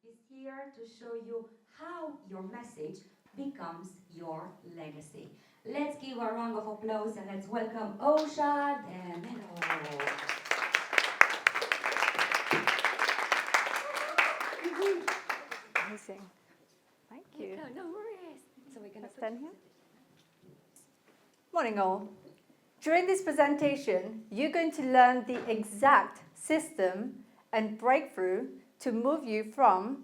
is here to show you how your message becomes your legacy. Let's give a round of applause and let's welcome Ousha Demello. Amazing. Thank you. No worries. So we're going to Stand here. Morning all. During this presentation, you're going to learn the exact system and breakthrough to move you from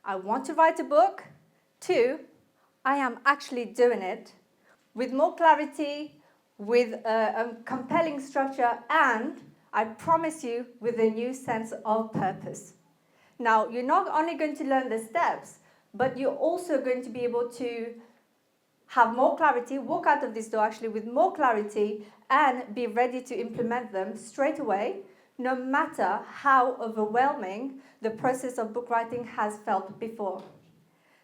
I want to write a book to I am actually doing it with more clarity, with a compelling structure, and I promise you with a new sense of purpose. Now, you're not only going to learn the steps, but you're also going to be able to have more clarity, walk out of this door actually with more clarity, and be ready to implement them straight away, no matter how overwhelming the process of book writing has felt before.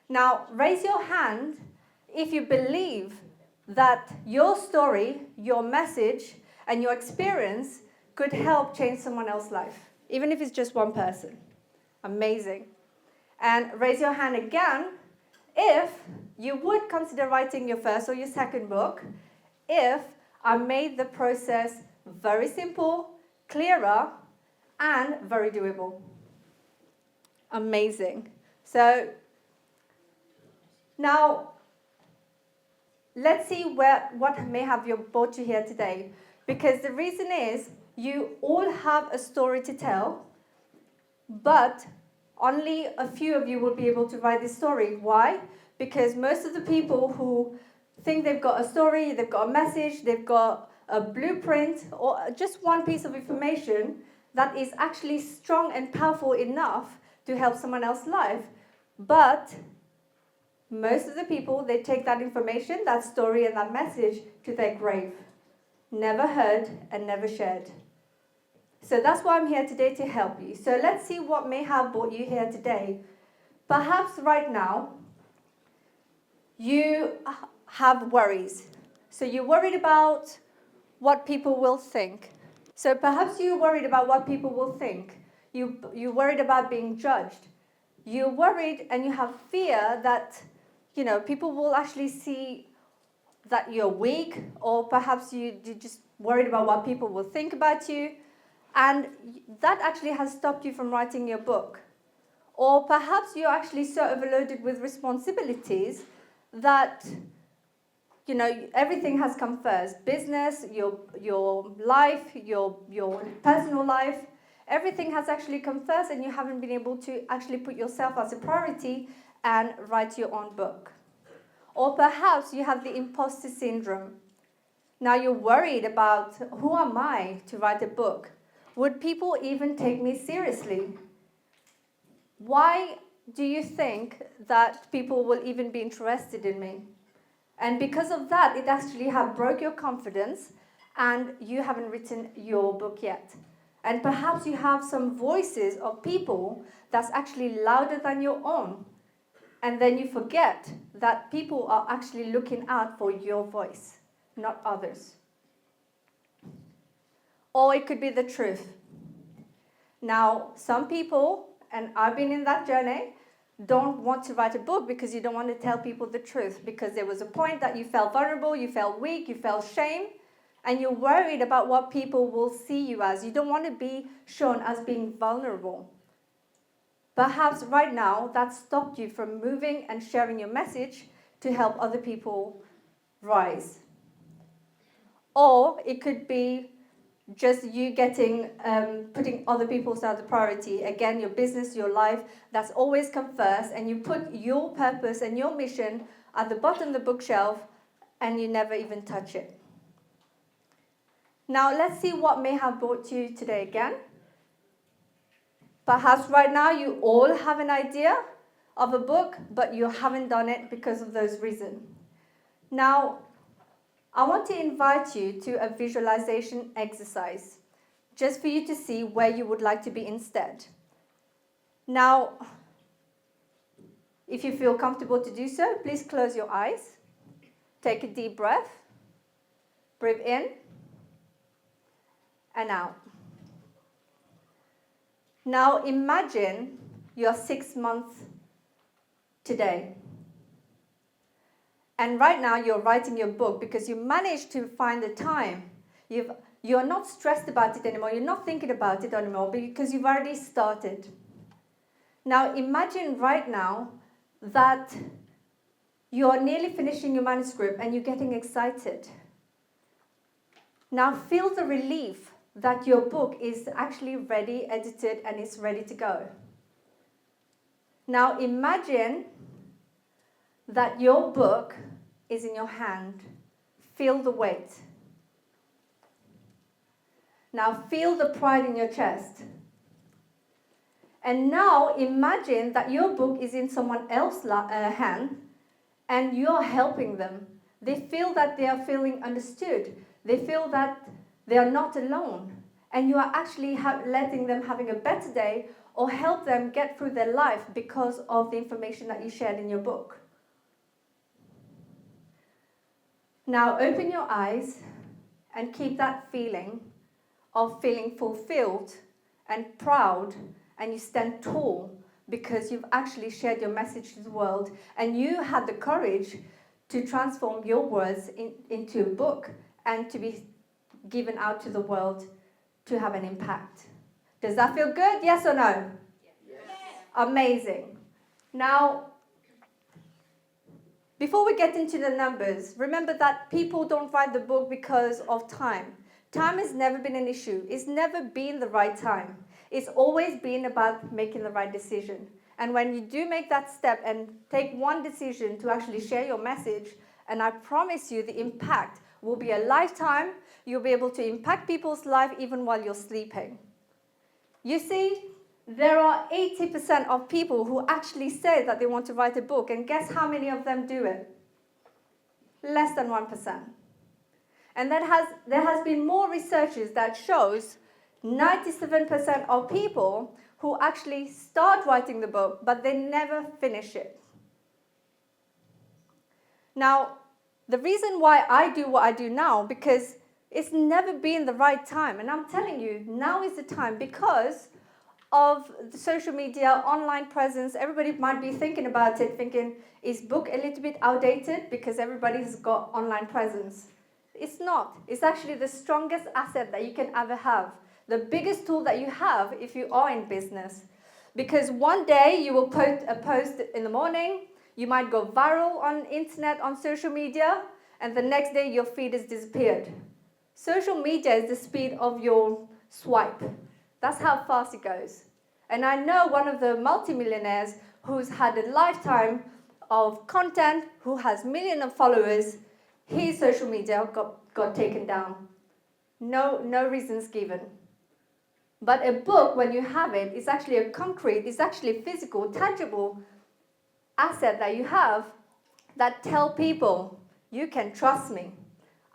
Now, raise your hand if you believe that your story, your message, and your experience could help change someone else's life, even if it's just one person. Amazing. And raise your hand again if you would consider writing your first or your second book, if I made the process very simple, clearer, and very doable. Amazing. So now let's see what may have brought you here today. Because the reason is you all have a story to tell, but only a few of you will be able to write this story. Why? Because most of the people who think they've got a story, they've got a message, they've got a blueprint, or just one piece of information that is actually strong and powerful enough to help someone else's life. But most of the people, they take that information, that story, and that message to their grave. Never heard and never shared. So that's why I'm here today to help you. So let's see what may have brought you here today. Perhaps right now, you have worries. So you're worried about what people will think. So perhaps you're worried about what people will think. You're worried about being judged. You're worried and you have fear that, people will actually see that you're weak, or perhaps you're just worried about what people will think about you. And that actually has stopped you from writing your book. Or perhaps you're actually so overloaded with responsibilities that, everything has come first. Business, your life, your personal life, everything has actually come first, and you haven't been able to actually put yourself as a priority and write your own book. Or perhaps you have the imposter syndrome. Now you're worried about, who am I to write a book? Would people even take me seriously? Why do you think that people will even be interested in me? And because of that, it actually have broke your confidence, and you haven't written your book yet. And perhaps you have some voices of people that's actually louder than your own. And then you forget that people are actually looking out for your voice, not others. Or it could be the truth. Now, some people, and I've been in that journey, don't want to write a book because you don't want to tell people the truth, because there was a point that you felt vulnerable, you felt weak, you felt shame, and you're worried about what people will see you as. You don't want to be shown as being vulnerable. Perhaps right now that stopped you from moving and sharing your message to help other people rise. Or it could be just you putting other people as the priority. Again, your business, your life, that's always come first, and you put your purpose and your mission at the bottom of the bookshelf, and you never even touch it. Now, let's see what may have brought you today again. Perhaps right now you all have an idea of a book, but you haven't done it because of those reasons. Now, I want to invite you to a visualization exercise, just for you to see where you would like to be instead. Now, if you feel comfortable to do so, please close your eyes. Take a deep breath. Breathe in and out. Now imagine you're 6 months today. And right now you're writing your book because you managed to find the time. You're not stressed about it anymore. You're not thinking about it anymore because you've already started. Now imagine right now that you're nearly finishing your manuscript and you're getting excited. Now feel the relief that your book is actually ready, edited, and it's ready to go. Now imagine that your book is in your hand. Feel the weight. Now feel the pride in your chest. And now imagine that your book is in someone else's hand and you're helping them. They feel that they are feeling understood. They feel that they are not alone. And you are actually letting them having a better day or help them get through their life because of the information that you shared in your book. Now open your eyes and keep that feeling of feeling fulfilled and proud, and you stand tall because you've actually shared your message to the world and you had the courage to transform your words into a book and to be given out to the world to have an impact. Does that feel good? Yes or no? Yes. Amazing. Now, before we get into the numbers, remember that people don't write the book because of time. Time has never been an issue. It's never been the right time. It's always been about making the right decision. And when you do make that step and take one decision to actually share your message, and I promise you the impact will be a lifetime. You'll be able to impact people's life even while you're sleeping. You see, there are 80% of people who actually say that they want to write a book, and guess how many of them do it? Less than 1%. And there has been more researches that shows 97% of people who actually start writing the book, but they never finish it. Now, the reason why I do what I do now, because it's never been the right time. And I'm telling you, now is the time because of the social media, online presence. Everybody might be thinking about it, thinking, is book a little bit outdated because everybody has got online presence? It's not. It's actually the strongest asset that you can ever have. The biggest tool that you have if you are in business. Because one day you will put a post in the morning, you might go viral on internet, on social media, and the next day your feed has disappeared. Social media is the speed of your swipe. That's how fast it goes. And I know one of the multimillionaires who's had a lifetime of content, who has millions of followers, his social media got taken down. No reasons given. But a book, when you have it, is actually a concrete, it's actually a physical, tangible asset that you have that tell people, you can trust me.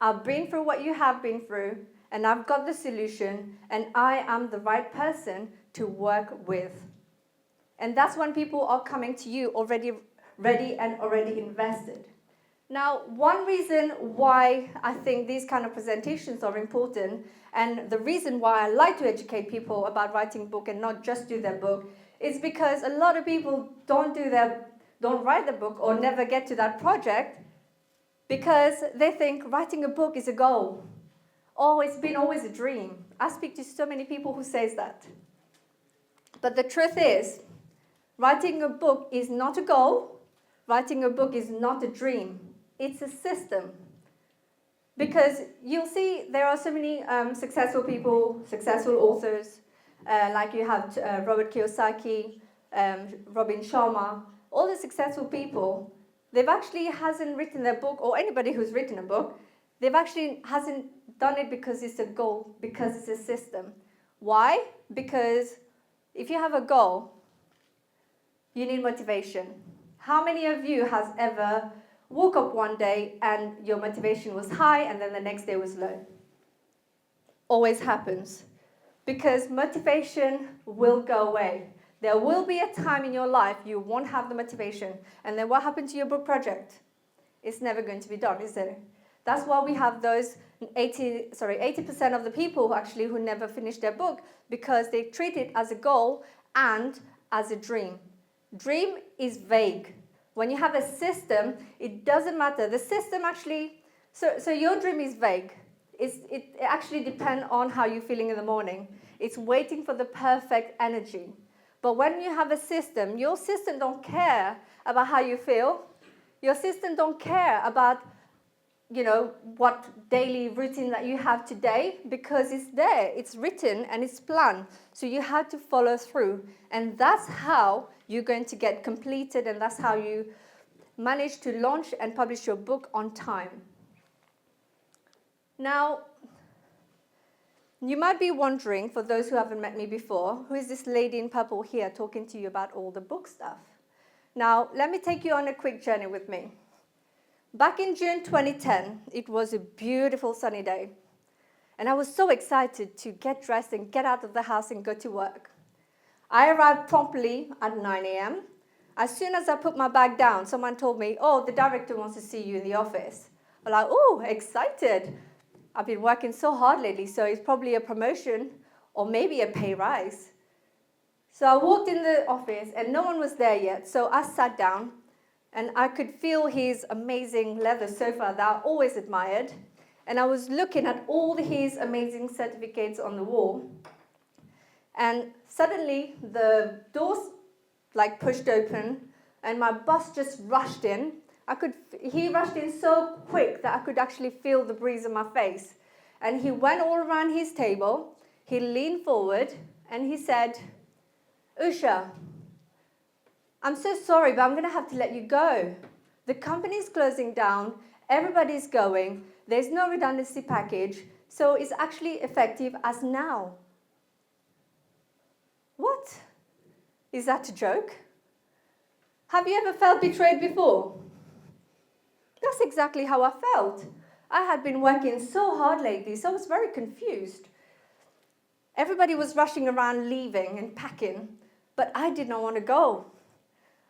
I've been through what you have been through, and I've got the solution, and I am the right person to work with. And that's when people are coming to you already ready and already invested. Now, one reason why I think these kind of presentations are important, and the reason why I like to educate people about writing a book and not just do their book, is because a lot of people don't write the book or never get to that project because they think writing a book is a goal. Oh, it's been always a dream. I speak to so many people who says that. But the truth is, writing a book is not a goal. Writing a book is not a dream. It's a system. Because you'll see there are so many successful people, successful authors, like you have Robert Kiyosaki, Robin Sharma, all the successful people, they've actually hasn't written their book, or anybody who's written a book, they've actually hasn't done it because it's a goal, because it's a system. Why? Because if you have a goal, you need motivation. How many of you has ever woke up one day and your motivation was high and then the next day was low? Always happens. Because motivation will go away. There will be a time in your life you won't have the motivation. And then what happened to your book project? It's never going to be done, is it? That's why we have those 80% of the people who never finish their book, because they treat it as a goal and as a dream. Dream is vague. When you have a system, it doesn't matter. The system actually, so your dream is vague. It actually depends on how you're feeling in the morning. It's waiting for the perfect energy. But when you have a system, your system don't care about how you feel. Your system don't care about, what daily routine that you have today, because it's there, it's written and it's planned. So you have to follow through. And that's how you're going to get completed, and that's how you manage to launch and publish your book on time. Now, you might be wondering, for those who haven't met me before, who is this lady in purple here talking to you about all the book stuff? Now, let me take you on a quick journey with me. Back in June 2010, it was a beautiful sunny day. And I was so excited to get dressed and get out of the house and go to work. I arrived promptly at 9 a.m. As soon as I put my bag down, someone told me, "Oh, the director wants to see you in the office." I'm like, "Oh, excited. I've been working so hard lately, so it's probably a promotion or maybe a pay rise." So I walked in the office and no one was there yet, so I sat down and I could feel his amazing leather sofa that I always admired. And I was looking at all his amazing certificates on the wall. And suddenly the doors pushed open and my boss just rushed in. He rushed in so quick that I could actually feel the breeze on my face. And he went all around his table, he leaned forward and he said, "Ousha, I'm so sorry, but I'm going to have to let you go. The company's closing down, everybody's going, there's no redundancy package, so it's actually effective as now." What? Is that a joke? Have you ever felt betrayed before? That's exactly how I felt. I had been working so hard lately, so I was very confused. Everybody was rushing around, leaving and packing, but I did not want to go.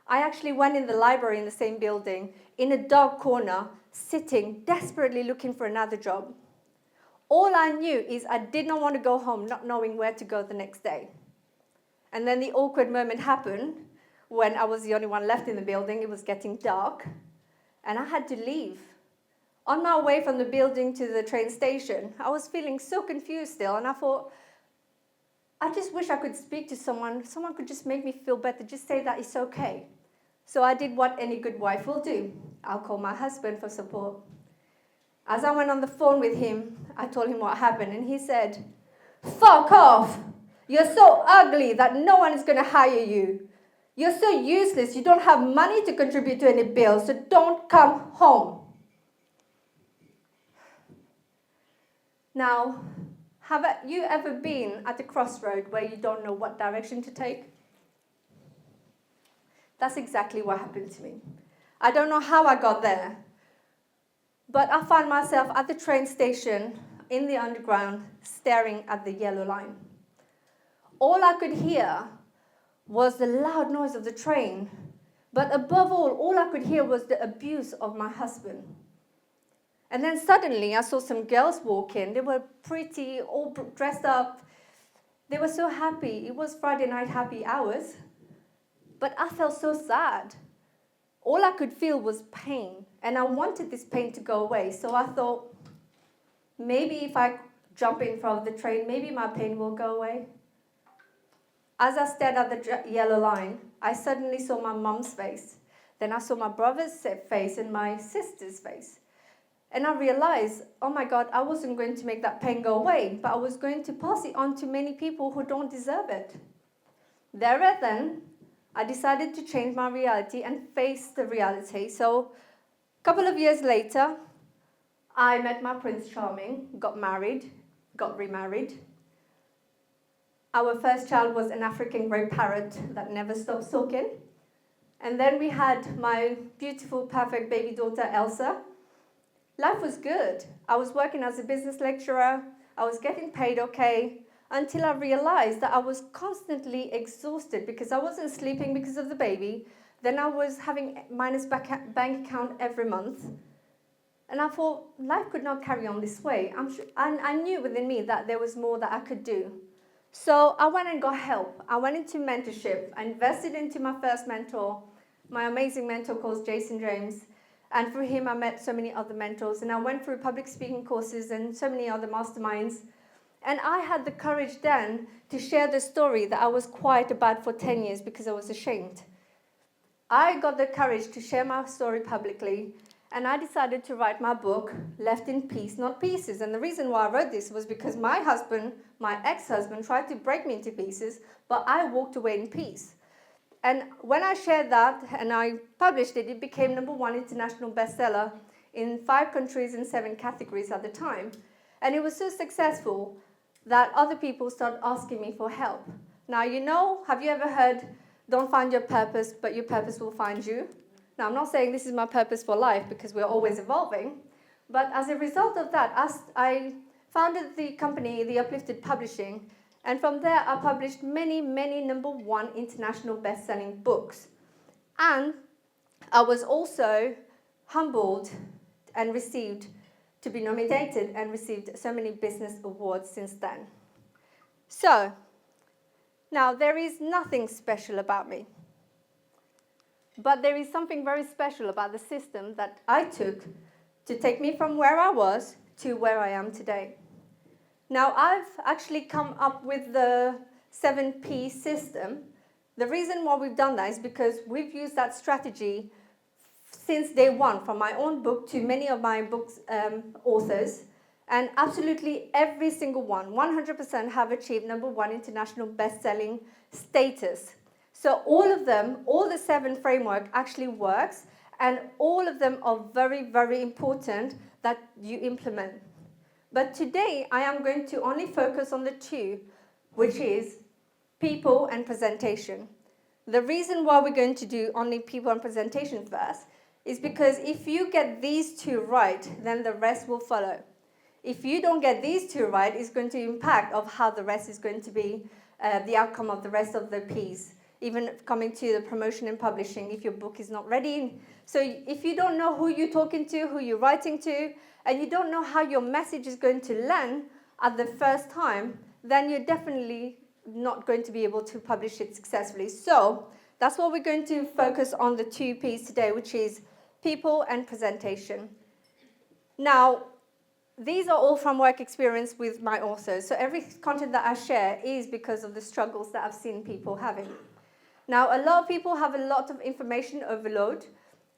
I actually went in the library in the same building, in a dark corner, sitting, desperately looking for another job. All I knew is I did not want to go home, not knowing where to go the next day. And then the awkward moment happened when I was the only one left in the building. It was getting dark, and I had to leave. On my way from the building to the train station, I was feeling so confused still, and I thought, I just wish I could speak to someone could just make me feel better, just say that it's okay. So I did what any good wife will do. I'll call my husband for support. As I went on the phone with him, I told him what happened, and he said, "Fuck off! You're so ugly that no one is going to hire you. You're so useless, you don't have money to contribute to any bills, so don't come home." Now, have you ever been at a crossroad where you don't know what direction to take? That's exactly what happened to me. I don't know how I got there, but I found myself at the train station in the underground staring at the yellow line. All I could hear was the loud noise of the train, but above all I could hear was the abuse of my husband. And then suddenly I saw some girls walk in. They were pretty, all dressed up. They were so happy. It was Friday night happy hours. But I felt so sad. All I could feel was pain. And I wanted this pain to go away. So I thought, maybe if I jump in front of the train, maybe my pain will go away. As I stared at the yellow line, I suddenly saw my mum's face. Then I saw my brother's face and my sister's face. And I realized, oh my God, I wasn't going to make that pain go away, but I was going to pass it on to many people who don't deserve it. There and then, I decided to change my reality and face the reality. So a couple of years later, I met my Prince Charming, got married, got remarried. Our first child was an African grey parrot that never stopped sulking. And then we had my beautiful, perfect baby daughter, Elsa. Life was good. I was working as a business lecturer. I was getting paid okay, until I realized that I was constantly exhausted because I wasn't sleeping because of the baby. Then I was having minus bank account every month. And I thought, life could not carry on this way. I knew within me that there was more that I could do. So I went and got help. I went into mentorship. I invested into my first mentor, my amazing mentor called Jason James. And through him, I met so many other mentors. And I went through public speaking courses and so many other masterminds. And I had the courage then to share the story that I was quiet about for 10 years because I was ashamed. I got the courage to share my story publicly, and I decided to write my book, Left in Peace, Not Pieces. And the reason why I wrote this was because my husband, my ex-husband, tried to break me into pieces, but I walked away in peace. And when I shared that and I published it, it became #1 international bestseller in 5 countries and 7 categories at the time. And it was so successful that other people started asking me for help. Now, have you ever heard, don't find your purpose, but your purpose will find you? Now, I'm not saying this is my purpose for life because we're always evolving, but as a result of that, I founded the company, The Uplifted Publishing, and from there I published many, many #1 international best-selling books. And I was also humbled and received to be nominated and received so many business awards since then. So, now there is nothing special about me. But there is something very special about the system that I took to take me from where I was to where I am today. Now, I've actually come up with the 7P system. The reason why we've done that is because we've used that strategy since day one, from my own book to many of my books' authors, and absolutely every single one, 100%, have achieved #1 international best-selling status. So all of them, all the 7 framework actually works, and all of them are very, very important that you implement. But today, I am going to only focus on the 2, which is people and presentation. The reason why we're going to do only people and presentation first is because if you get these 2 right, then the rest will follow. If you don't get these 2 right, it's going to impact of how the rest is going to be, the outcome of the rest of the Ps. Even coming to the promotion and publishing, if your book is not ready. So if you don't know who you're talking to, who you're writing to, and you don't know how your message is going to land at the first time, then you're definitely not going to be able to publish it successfully. So that's what we're going to focus on, the 2 Ps today, which is people and presentation. Now, these are all from work experience with my authors. So every content that I share is because of the struggles that I've seen people having. Now, a lot of people have a lot of information overload,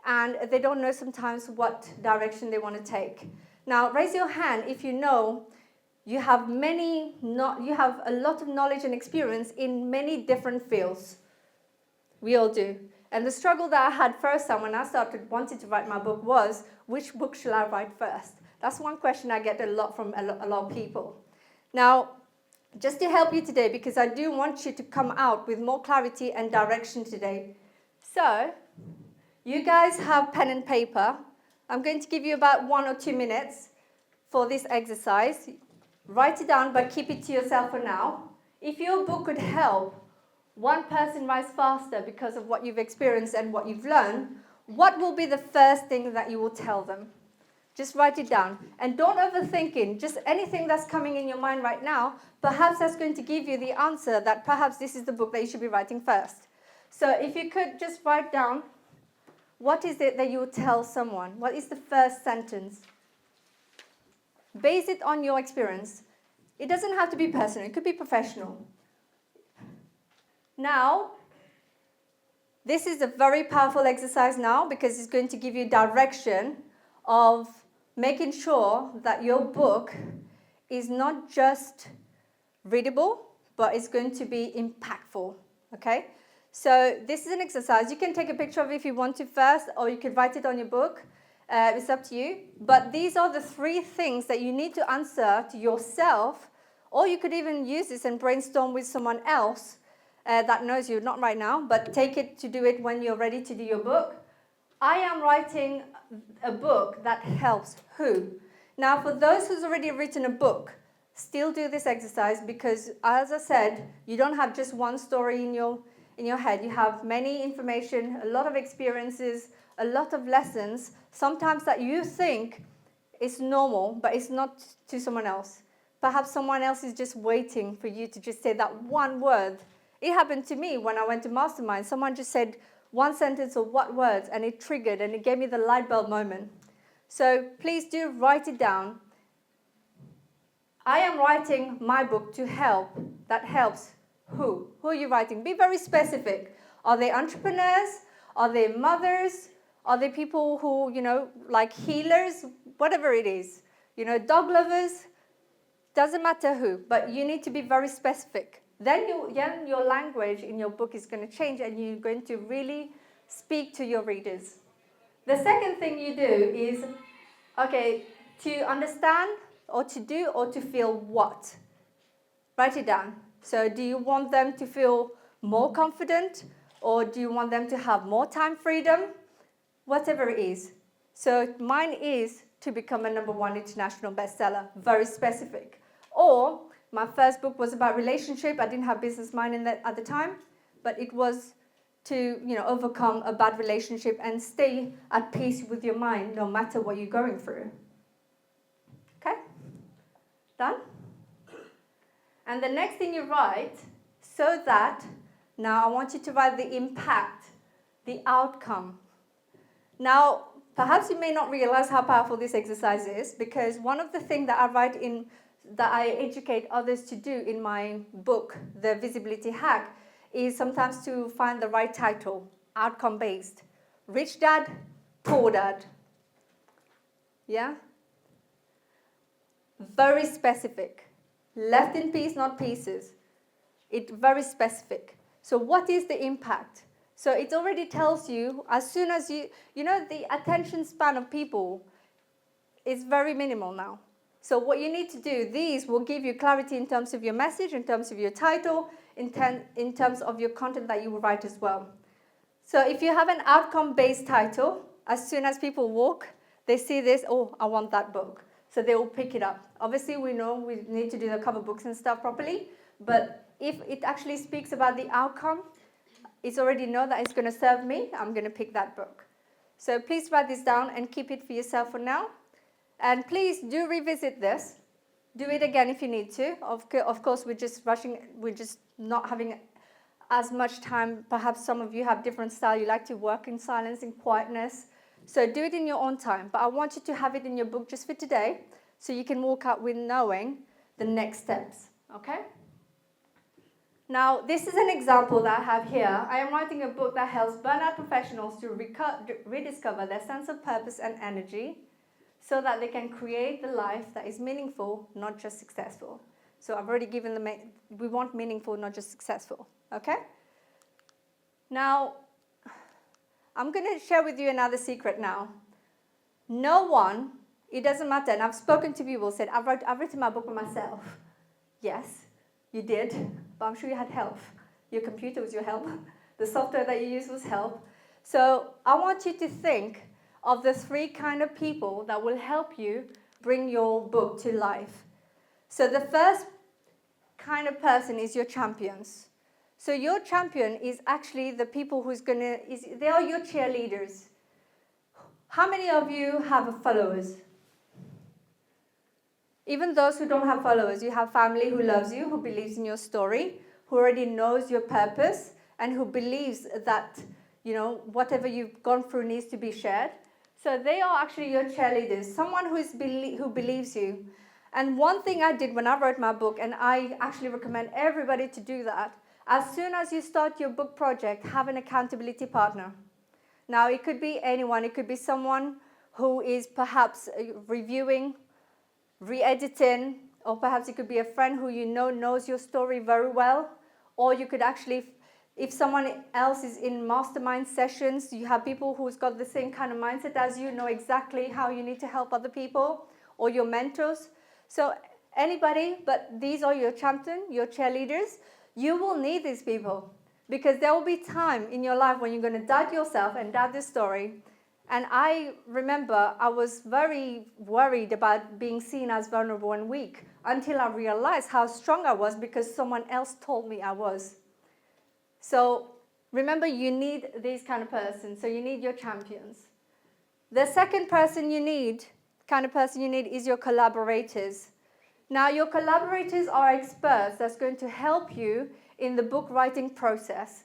and they don't know sometimes what direction they want to take. Now, raise your hand if you know you have a lot of knowledge and experience in many different fields. We all do. And the struggle that I had first time when I started wanting to write my book was, which book shall I write first? That's one question I get a lot from a lot of people. Now, just to help you today, because I do want you to come out with more clarity and direction today. So, you guys have pen and paper. I'm going to give you about 1 or 2 minutes for this exercise. Write it down, but keep it to yourself for now. If your book could help one person rise faster because of what you've experienced and what you've learned, what will be the first thing that you will tell them? Just write it down. And don't overthink it. Just anything that's coming in your mind right now, perhaps that's going to give you the answer that perhaps this is the book that you should be writing first. So if you could just write down, what is it that you would tell someone? What is the first sentence? Base it on your experience. It doesn't have to be personal. It could be professional. Now, this is a very powerful exercise now because it's going to give you direction of making sure that your book is not just readable, but it's going to be impactful, okay? So this is an exercise. You can take a picture of it if you want to first, or you could write it on your book. It's up to you. But these are the 3 things that you need to answer to yourself, or you could even use this and brainstorm with someone else that knows you, not right now, but take it to do it when you're ready to do your book. I am writing a book that helps who? Now, for those who's already written a book, still do this exercise because, as I said, you don't have just one story in your head. You have many information, a lot of experiences, a lot of lessons, sometimes that you think is normal, but it's not to someone else. perhaps someone else is just waiting for you to just say that one word. It happened to me when I went to Mastermind. Someone just said one sentence or what words, and it triggered, and it gave me the light bulb moment. So please do write it down. I am writing my book to help. That helps who? Who are you writing? Be very specific. Are they entrepreneurs? Are they mothers? Are they people who, like healers? Whatever it is. Dog lovers? Doesn't matter who, but you need to be very specific. Then your language in your book is going to change, and you're going to really speak to your readers. The second thing you do is, to understand or to do or to feel what? Write it down. So do you want them to feel more confident, or do you want them to have more time freedom? Whatever it is. So mine is to become a #1 international bestseller, very specific. Or my first book was about relationship. I didn't have business mind in that at the time, but it was to overcome a bad relationship and stay at peace with your mind no matter what you're going through. Okay? Done? And the next thing you write, so that, now I want you to write the impact, the outcome. Now, perhaps you may not realize how powerful this exercise is, because one of the things that I write in, that I educate others to do in my book, The Visibility Hack, is sometimes to find the right title, outcome-based. Rich Dad, Poor Dad. Yeah? Very specific. Left in peace, not pieces. It's very specific. So what is the impact? So it already tells you, as soon as the attention span of people is very minimal now. So what you need to do, these will give you clarity in terms of your message, in terms of your title, in terms of your content that you will write as well. So if you have an outcome-based title, as soon as people walk, they see this, oh, I want that book. So they will pick it up. Obviously, we know we need to do the cover books and stuff properly, but if it actually speaks about the outcome, it's already know that it's going to serve me, I'm going to pick that book. So please write this down and keep it for yourself for now. And please do revisit this. Do it again if you need to. Of course, we're just rushing, we're just not having as much time. Perhaps some of you have different style. You like to work in silence, in quietness. So do it in your own time. But I want you to have it in your book just for today, so you can walk out with knowing the next steps. Okay? Now, this is an example that I have here. I am writing a book that helps burnout professionals to rediscover their sense of purpose and energy, so that they can create the life that is meaningful, not just successful. So I've already given we want meaningful, not just successful. Okay? Now, I'm going to share with you another secret now. No one, it doesn't matter, and I've spoken to people who said, I've written my book by myself. Yes, you did, but I'm sure you had help. Your computer was your help. The software that you used was help. So I want you to think of the 3 kind of people that will help you bring your book to life. So the first kind of person is your champions. So your champion is actually the people they are your cheerleaders. How many of you have followers? Even those who don't have followers, you have family who loves you, who believes in your story, who already knows your purpose, and who believes that, whatever you've gone through needs to be shared. So they are actually your cheerleaders, someone who believes you. And one thing I did when I wrote my book, and I actually recommend everybody to do that, as soon as you start your book project, have an accountability partner. Now, it could be anyone. It could be someone who is perhaps reviewing, re-editing, or perhaps it could be a friend who knows your story very well. Or you could actually, if someone else is in mastermind sessions, you have people who's got the same kind of mindset as you, know exactly how you need to help other people, or your mentors. So anybody, but these are your champion, your cheerleaders. You will need these people, because there will be time in your life when you're going to doubt yourself and doubt this story. And I remember I was very worried about being seen as vulnerable and weak until I realized how strong I was because someone else told me I was. So remember, you need these kind of persons. So you need your champions. The second kind of person you need is your collaborators. Now, your collaborators are experts that's going to help you in the book writing process.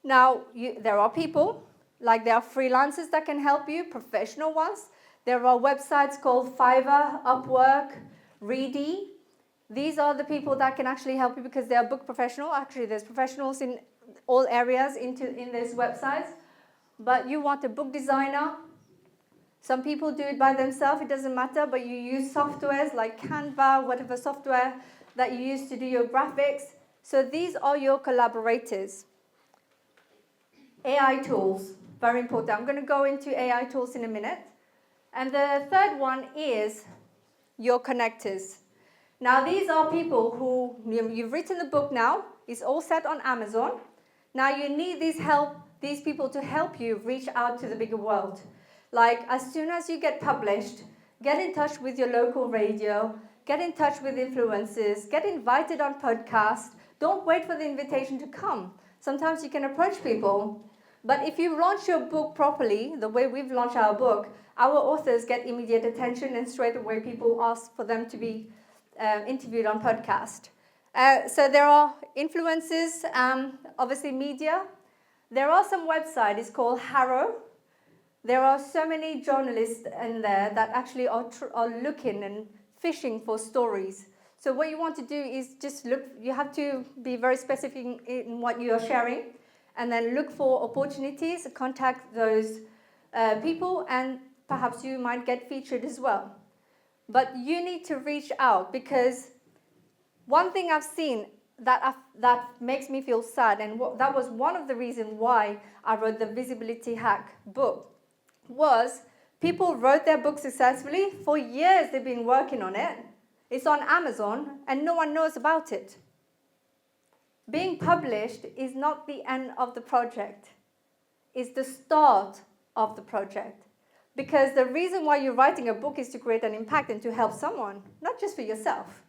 Now, there are people, like there are freelancers that can help you, professional ones. There are websites called Fiverr, Upwork, Reedy. These are the people that can actually help you because they are book professional. Actually, there's professionals in all areas in these websites. But you want a book designer. Some people do it by themselves, it doesn't matter, but you use softwares like Canva, whatever software that you use to do your graphics. So these are your collaborators. AI tools, very important. I'm going to go into AI tools in a minute. And the third one is your connectors. Now, these are people who, you've written the book now, it's all set on Amazon. Now, you need these people to help you reach out to the bigger world. Like, as soon as you get published, get in touch with your local radio, get in touch with influencers, get invited on podcasts. Don't wait for the invitation to come. Sometimes you can approach people. But if you launch your book properly, the way we've launched our book, our authors get immediate attention and straight away people ask for them to be interviewed on podcast. So there are influencers, obviously media. There are some websites, it's called Harrow. There are so many journalists in there that actually are looking and fishing for stories. So what you want to do is just look, you have to be very specific in what you are sharing, and then look for opportunities, contact those people, and perhaps you might get featured as well. But you need to reach out, because one thing I've seen that makes me feel sad, and that was one of the reasons why I wrote the Visibility Hack book, was people wrote their book successfully. For years they've been working on it. It's on Amazon and no one knows about it. Being published is not the end of the project. It's the start of the project. Because the reason why you're writing a book is to create an impact and to help someone, not just for yourself.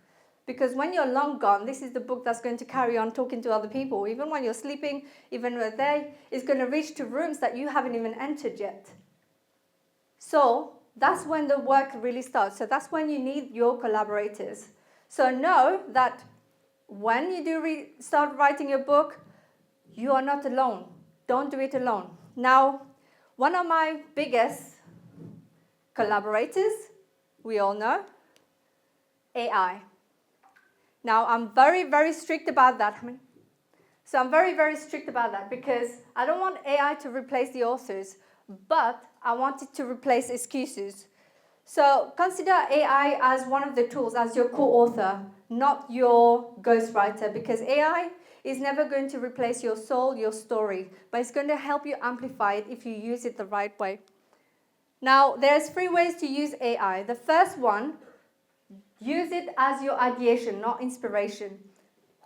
Because when you're long gone, this is the book that's going to carry on talking to other people. Even when you're sleeping, even when they, it's going to reach to rooms that you haven't even entered yet. So that's when the work really starts. So that's when you need your collaborators. So know that when you do start writing your book, you are not alone. Don't do it alone. Now, one of my biggest collaborators, we all know, AI. Now, I'm very, very strict about that. So I'm very, very strict about that because I don't want AI to replace the authors, but I want it to replace excuses. So consider AI as one of the tools, as your co-author, not your ghostwriter, because AI is never going to replace your soul, your story, but it's going to help you amplify it if you use it the right way. Now, there's 3 ways to use AI. The first one, use it as your ideation, not inspiration.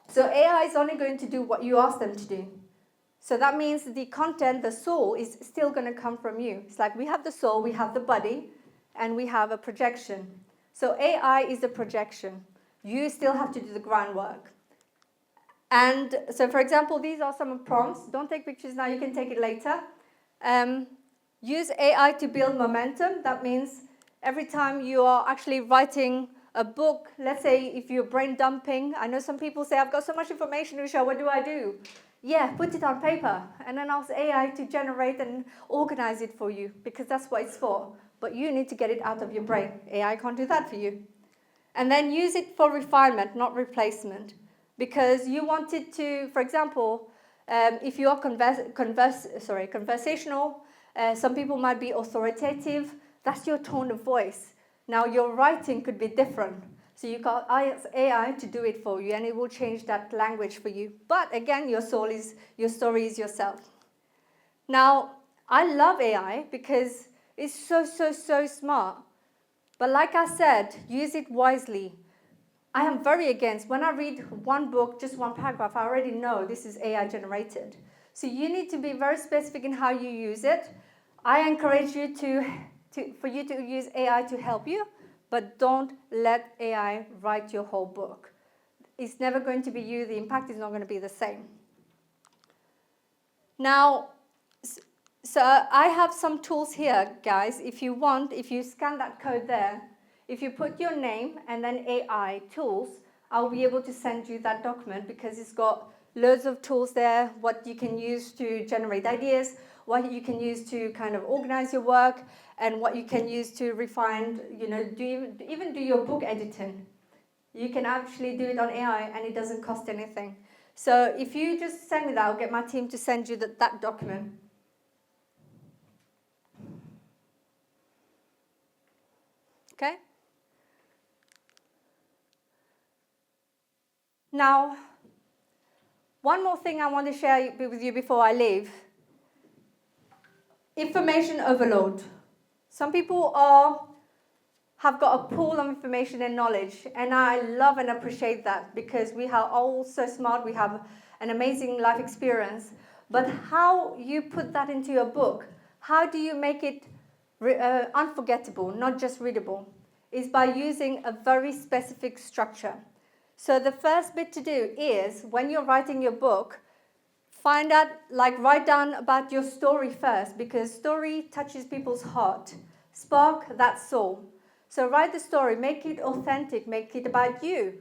So AI is only going to do what you ask them to do. So that means the content, the soul, is still going to come from you. It's like we have the soul, we have the body, and we have a projection. So AI is a projection. You still have to do the groundwork. And so, for example, these are some prompts. Don't take pictures now, you can take it later. Use AI to build momentum. That means every time you are actually writing a book, let's say if you're brain dumping, I know some people say, I've got so much information, Ousha, what do I do? Yeah, put it on paper and then ask AI to generate and organize it for you, because that's what it's for. But you need to get it out of your brain. AI can't do that for you. And then use it for refinement, not replacement. Because you want it to, for example, if you are conversational, some people might be authoritative. That's your tone of voice. Now, your writing could be different. So you can ask AI to do it for you, and it will change that language for you. But again, your story is yourself. Now, I love AI because it's so smart. But like I said, use it wisely. I am very against, when I read one book, just one paragraph, I already know this is AI generated. So you need to be very specific in how you use it. I encourage you for you to use AI to help you, but don't let AI write your whole book. It's never going to be you. The impact is not going to be the same. Now, so I have some tools here, guys. If you want, if you scan that code there, if you put your name and then AI tools, I'll be able to send you that document because it's got loads of tools there, what you can use to generate ideas, what you can use to kind of organize your work, and what you can use to refine, even do your book editing. You can actually do it on AI and it doesn't cost anything. So if you just send me that, I'll get my team to send you that document. Okay? Now, one more thing I want to share with you before I leave. Information overload. Some people have got a pool of information and knowledge, and I love and appreciate that because we are all so smart, we have an amazing life experience. But how you put that into your book, how do you make it unforgettable, not just readable, is by using a very specific structure. So the first bit to do is, when you're writing your book, find out, write down about your story first, because story touches people's heart. Spark that soul. So write the story, make it authentic, make it about you.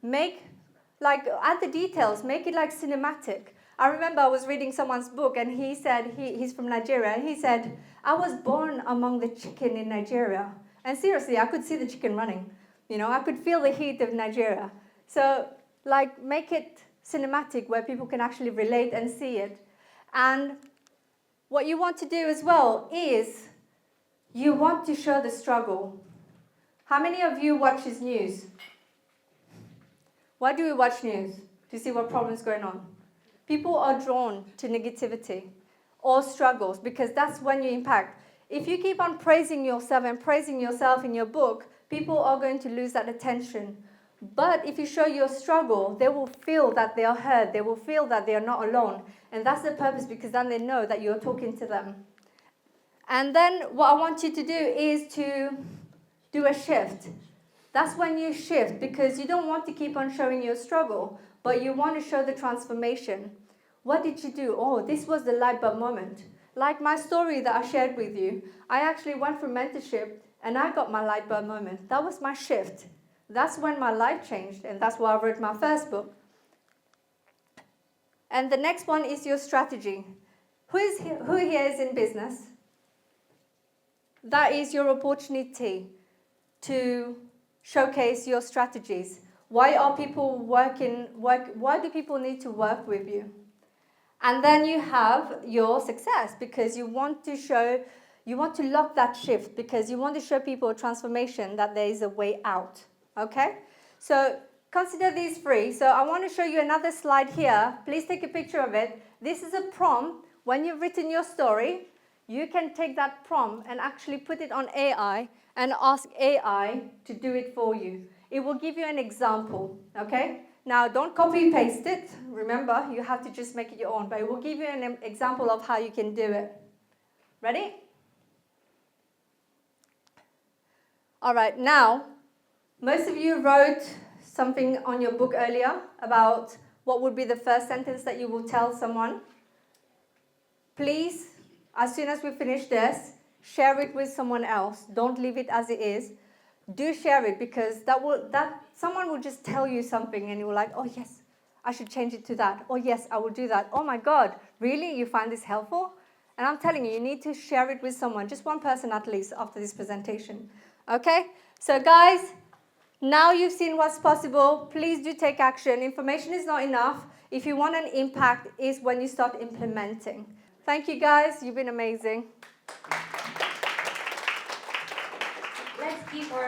Add the details, make it cinematic. I remember I was reading someone's book and he said, he's from Nigeria, and he said, I was born among the chicken in Nigeria. And seriously, I could see the chicken running. I could feel the heat of Nigeria. So, make it cinematic where people can actually relate and see it. And what you want to do as well is you want to show the struggle. How many of you watches news? Why do we watch news? To see what problems going on. People are drawn to negativity or struggles because that's when you impact. If you keep on praising yourself in your book, people are going to lose that attention. But if you show your struggle, they will feel that they are heard. They will feel that they are not alone. And that's the purpose, because then they know that you're talking to them. And then what I want you to do is to do a shift. That's when you shift, because you don't want to keep on showing your struggle, but you want to show the transformation. What did you do? Oh, this was the light bulb moment. Like my story that I shared with you, I actually went for mentorship and I got my light bulb moment. That was my shift. That's when my life changed, and that's why I wrote my first book. And the next one is your strategy. Who here is in business? That is your opportunity to showcase your strategies. Why do people need to work with you? And then you have your success, because you want to lock that shift, because you want to show people a transformation, that there is a way out. Okay? So consider these three. So I want to show you another slide here. Please take a picture of it. This is a prompt. When you've written your story, you can take that prompt and actually put it on AI and ask AI to do it for you. It will give you an example. Okay? Now, don't copy paste it. Remember, you have to just make it your own. But it will give you an example of how you can do it. Ready? All right, now, most of you wrote something on your book earlier about what would be the first sentence that you will tell someone. Please, as soon as we finish this, share it with someone else. Don't leave it as it is. Do share it, because someone will just tell you something and you're like, oh yes, I should change it to that. Oh yes, I will do that. Oh my God, really? You find this helpful? And I'm telling you, you need to share it with someone, just one person at least, after this presentation. Okay? So guys, now you've seen what's possible. Please do take action. Information is not enough. If you want an impact, is when you start implementing. Thank you guys. You've been amazing. Let's keep our